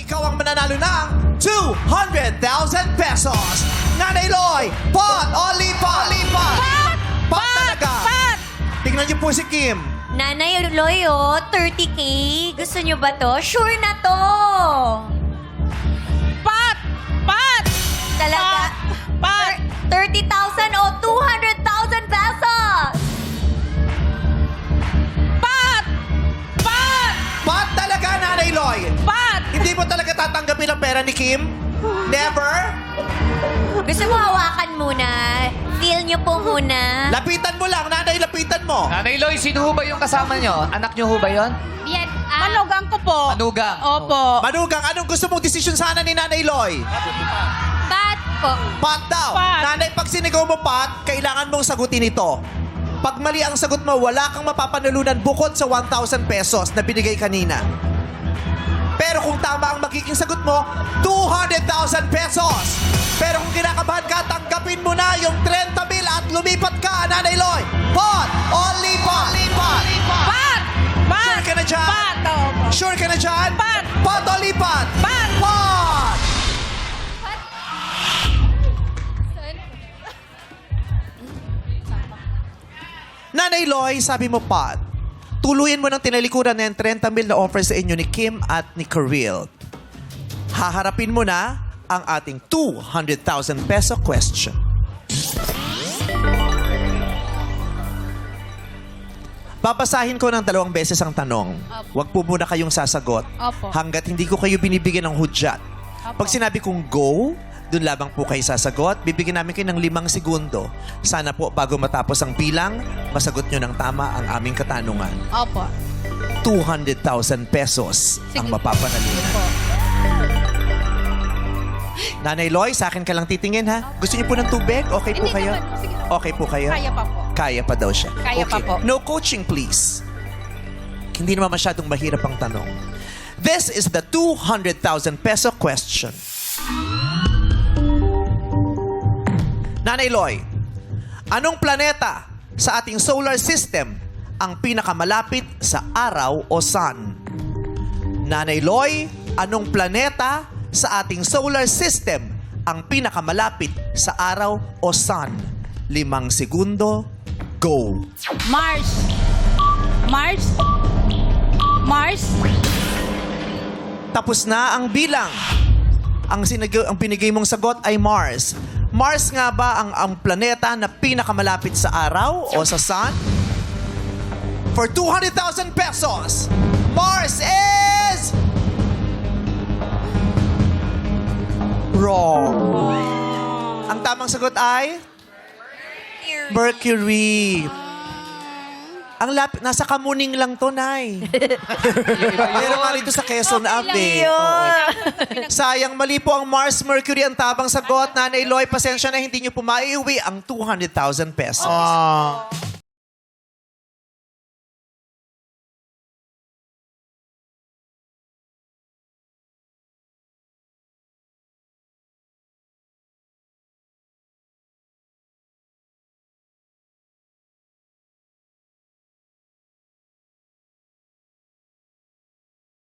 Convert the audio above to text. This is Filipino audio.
ikaw ang mananalo ng 200,000 pesos. Nanay Loy, pot o lipat? Lipat! Pot talaga. Pat! Tingnan niyo po si Kim. Nanay Loyo, 30K. Gusto nyo ba to? Sure na to. Pat! Pat! Talaga? Pat! 30,000 o 200,000 pesos. Pat! Pat! Pot talaga, Nanay Loy. Pat! Hindi mo talaga tatanggapin ang pera ni Kim? Never? Gusto mo hawakan muna? Feel nyo po muna. Lapitan mo lang, Nanay, lapitan mo. Nanay Loy, sino ho ba yung kasama nyo? Anak nyo ho ba yun? Yan, Manugang ko po. Manugang. Opo. Manugang, anong gusto mong desisyon sana ni Nanay Loy? Bat po. Pot daw. Pot. Nanay, pag sinigaw mo pot, kailangan mong sagutin ito. Pag mali ang sagot mo, wala kang mapapanalunan bukod sa 1,000 pesos na binigay kanina. Pero kung tama ang magiging sagot mo, 200,000 pesos. Pero kung kinakabahan ka, tanggapin mo na yung 30,000 at lumipat ka, Nanay Loy. Pot o lipat? Lipat. Pat! Pat! Sure ka na dyan? Pat! Opo. Sure ka na dyan? Pot. Pot o lipat? Pot. Pot! Nanay Loy, sabi mo pot. Tuluyan mo ng tinalikuran ng 30,000 na offer sa inyo ni Kim at ni Karil. Haharapin mo na ang ating 200,000 peso question. Babasahin ko ng 2 beses ang tanong. Huwag po muna kayong sasagot. Opo. Hanggat hindi ko kayo binibigyan ng hudyat. Opo. Pag sinabi kong go, doon lamang po kayo sasagot. Bibigyan namin kayo ng 5 segundo. Sana po bago matapos ang bilang, masagot nyo ng tama ang aming katanungan. Opo. 200,000 pesos ang mapapanalunan. Opo. Nanay Loy, sa akin ka lang titingin ha. Gusto niyo po ng tubig? Okay po Hindi kayo? naman. Sige. Okay po kayo? Kaya pa po. Kaya pa daw siya. Kaya pa po. No coaching, please. Hindi naman masyadong mahirap ang tanong. This is the 200,000 peso question. Nanay Loy, anong planeta sa ating solar system ang pinakamalapit sa araw o sun? Nanay Loy, anong planeta sa ating solar system ang pinakamalapit sa araw o sun? 5 segundo, go. Mars. Mars. Mars. Tapos na ang bilang. Ang binigay mong sagot ay Mars. Mars nga ba ang planeta na pinakamalapit sa araw o sa sun? For 200,000 pesos, Mars is... wrong. Ang tamang sagot ay... Mercury. Ang lapit, nasa Kamuning lang to, Nay. Meron nga rito sa Quezon Ave. Oo. Sayang, mali po ang Mars, Mercury ang tamang sagot. Nanay Loy, pasensya na hindi nyo po maiuwi ang 200,000 pesos.